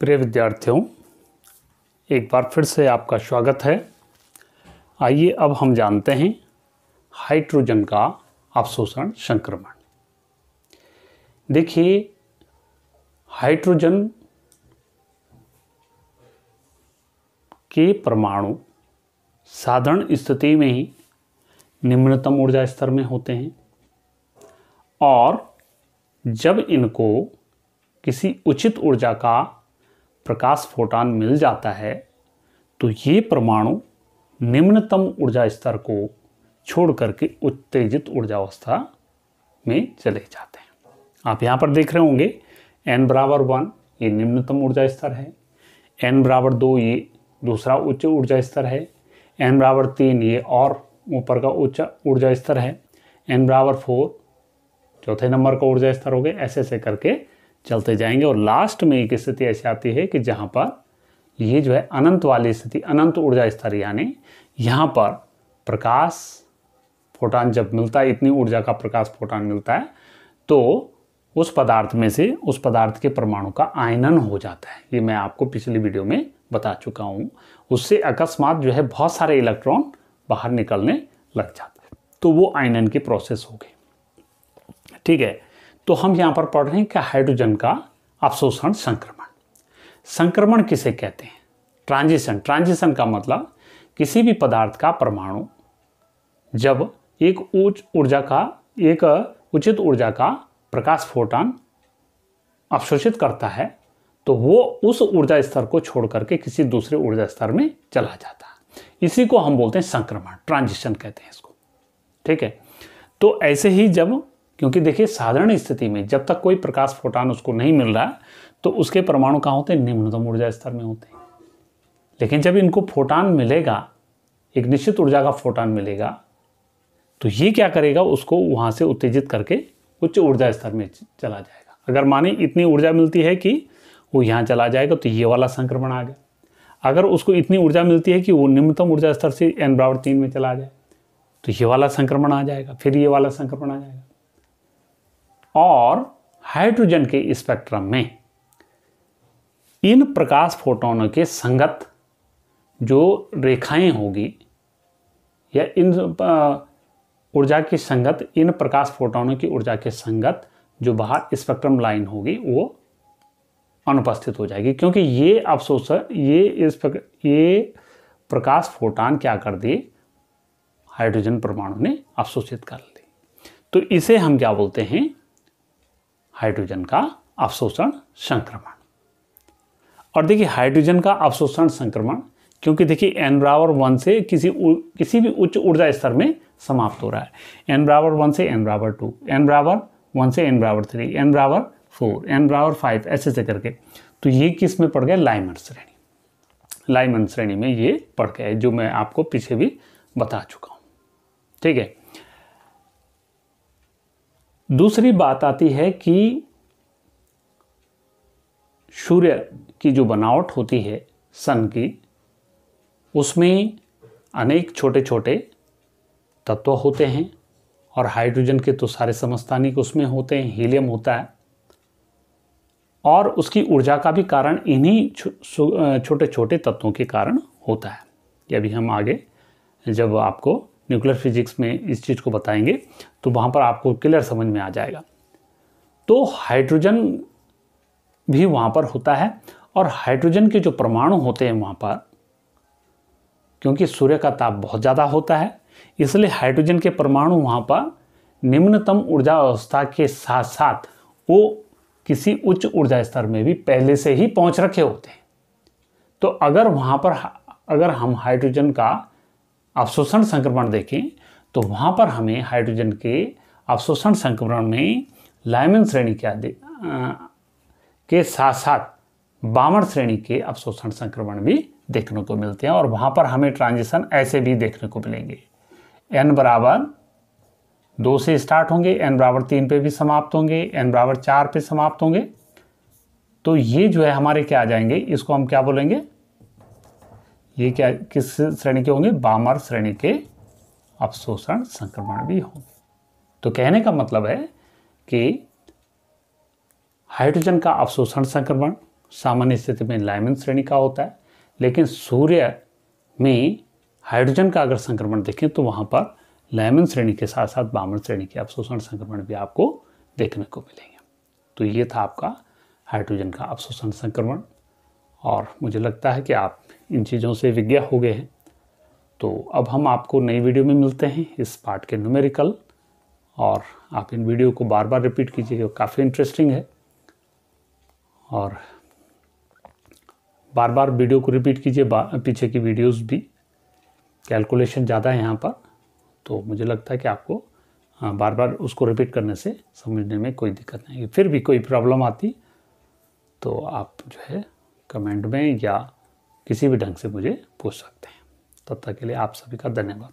प्रिय विद्यार्थियों, एक बार फिर से आपका स्वागत है। आइए अब हम जानते हैं हाइड्रोजन का अवशोषण संक्रमण। देखिए, हाइड्रोजन के परमाणु साधारण स्थिति में ही निम्नतम ऊर्जा स्तर में होते हैं और जब इनको किसी उचित ऊर्जा का प्रकाश फोटॉन मिल जाता है तो ये परमाणु निम्नतम ऊर्जा स्तर को छोड़ करके उत्तेजित ऊर्जावस्था में चले जाते हैं। आप यहाँ पर देख रहे होंगे n बराबर 1 ये निम्नतम ऊर्जा स्तर है, n बराबर 2 ये दूसरा उच्च ऊर्जा स्तर है, n बराबर 3 ये और ऊपर का उच्च ऊर्जा स्तर है, n बराबर 4 चौथे नंबर का ऊर्जा स्तर हो गए। ऐसे ऐसे करके चलते जाएंगे और लास्ट में एक स्थिति ऐसी आती है कि जहाँ पर ये जो है अनंत वाली स्थिति, अनंत ऊर्जा स्तर, यानी यहाँ पर प्रकाश फोटॉन जब मिलता है, इतनी ऊर्जा का प्रकाश फोटॉन मिलता है तो उस पदार्थ में से उस पदार्थ के परमाणु का आयनन हो जाता है। ये मैं आपको पिछली वीडियो में बता चुका हूँ। उससे अकस्मात जो है बहुत सारे इलेक्ट्रॉन बाहर निकलने लग जाते हैं, तो वो आयनन की प्रोसेस हो गई। ठीक है, तो हम यहाँ पर पढ़ रहे हैं कि हाइड्रोजन का अवशोषण संक्रमण। संक्रमण किसे कहते हैं? ट्रांजिशन। ट्रांजिशन का मतलब किसी भी पदार्थ का परमाणु जब एक उचित ऊर्जा का प्रकाश फोटॉन अवशोषित करता है तो वो उस ऊर्जा स्तर को छोड़ करके किसी दूसरे ऊर्जा स्तर में चला जाता है। इसी को हम बोलते हैं संक्रमण, ट्रांजिशन कहते हैं इसको। ठीक है, तो ऐसे ही जब, क्योंकि देखिए साधारण स्थिति में जब तक कोई प्रकाश फोटॉन उसको नहीं मिल रहा तो उसके परमाणु कहाँ होते हैं? निम्नतम ऊर्जा स्तर में होते हैं। लेकिन जब इनको फोटॉन मिलेगा, एक निश्चित ऊर्जा का फोटॉन मिलेगा, तो ये क्या करेगा? उसको वहाँ से उत्तेजित करके उच्च ऊर्जा स्तर में चला जाएगा। अगर माने इतनी ऊर्जा मिलती है कि वो यहाँ चला जाएगा तो ये वाला संक्रमण आ गया। अगर उसको इतनी ऊर्जा मिलती है कि वो निम्नतम ऊर्जा स्तर से n बराबर 3 में चला जाए तो ये वाला संक्रमण आ जाएगा, फिर ये वाला संक्रमण आ जाएगा। और हाइड्रोजन के स्पेक्ट्रम में इन प्रकाश फोटोनों के संगत जो रेखाएं होगी या इन ऊर्जा की संगत, इन प्रकाश फोटोनों की ऊर्जा के संगत जो बाहर स्पेक्ट्रम लाइन होगी वो अनुपस्थित हो जाएगी, क्योंकि ये अवशोषण, ये प्रकाश फोटॉन क्या कर दिए? हाइड्रोजन परमाणु ने अवशोषित कर ली। तो इसे हम क्या बोलते हैं? हाइड्रोजन का अवशोषण संक्रमण। और देखिए हाइड्रोजन का अवशोषण संक्रमण, क्योंकि देखिए n बराबर 1 से किसी भी उच्च ऊर्जा स्तर में समाप्त हो रहा है। n बराबर 1 से n बराबर 2, n बराबर 1 से n बराबर 3, n बराबर 4, n बराबर 5, ऐसे से करके। तो ये किस में पड़ गया? लाइमन श्रेणी। लाइमन श्रेणी में ये पड़ गया है, जो मैं आपको पीछे भी बता चुका हूँ। ठीक है, दूसरी बात आती है कि सूर्य की जो बनावट होती है सन की, उसमें अनेक छोटे छोटे तत्व होते हैं और हाइड्रोजन के तो सारे समस्थानिक उसमें होते हैं, हीलियम होता है, और उसकी ऊर्जा का भी कारण इन्हीं छोटे छोटे तत्वों के कारण होता है। ये अभी हम आगे जब आपको न्यूक्लियर फिजिक्स में इस चीज़ को बताएंगे तो वहाँ पर आपको क्लियर समझ में आ जाएगा। तो हाइड्रोजन भी वहाँ पर होता है और हाइड्रोजन के जो परमाणु होते हैं वहाँ पर, क्योंकि सूर्य का ताप बहुत ज़्यादा होता है, इसलिए हाइड्रोजन के परमाणु वहाँ पर निम्नतम ऊर्जा अवस्था के साथ साथ वो किसी उच्च ऊर्जा स्तर में भी पहले से ही पहुँच रखे होते हैं। तो अगर वहाँ पर अगर हम हाइड्रोजन का अवशोषण संक्रमण देखें तो वहाँ पर हमें हाइड्रोजन के अवशोषण संक्रमण में लाइमन श्रेणी के साथ साथ बामर श्रेणी के अवशोषण संक्रमण भी देखने को मिलते हैं। और वहाँ पर हमें ट्रांजिशन ऐसे भी देखने को मिलेंगे। n बराबर 2 से स्टार्ट होंगे, n बराबर 3 पे भी समाप्त होंगे, n बराबर 4 पे समाप्त होंगे। तो ये जो है हमारे क्या आ जाएंगे? इसको हम क्या बोलेंगे? ये क्या, किस श्रेणी के होंगे? बामर श्रेणी के अवशोषण संक्रमण भी होंगे। तो कहने का मतलब है कि हाइड्रोजन का अवशोषण संक्रमण सामान्य स्थिति में लाइमन श्रेणी का होता है, लेकिन सूर्य में हाइड्रोजन का अगर संक्रमण देखें तो वहाँ पर लाइमन श्रेणी के साथ साथ बामन श्रेणी के अवशोषण संक्रमण भी आपको देखने को मिलेंगे। तो ये था आपका हाइड्रोजन का अवशोषण संक्रमण, और मुझे लगता है कि आप इन चीज़ों से विज्ञ हो गए हैं। तो अब हम आपको नई वीडियो में मिलते हैं इस पार्ट के न्यूमेरिकल, और आप इन वीडियो को बार बार रिपीट कीजिएगा, काफ़ी इंटरेस्टिंग है। और बार बार वीडियो को रिपीट कीजिए, पीछे की वीडियोस भी, कैलकुलेशन ज़्यादा है यहाँ पर, तो मुझे लगता है कि आपको बार बार उसको रिपीट करने से समझने में कोई दिक्कत नहीं है। फिर भी कोई प्रॉब्लम आती तो आप जो है कमेंट में या किसी भी ढंग से मुझे पूछ सकते हैं। तब तक के लिए आप सभी का धन्यवाद।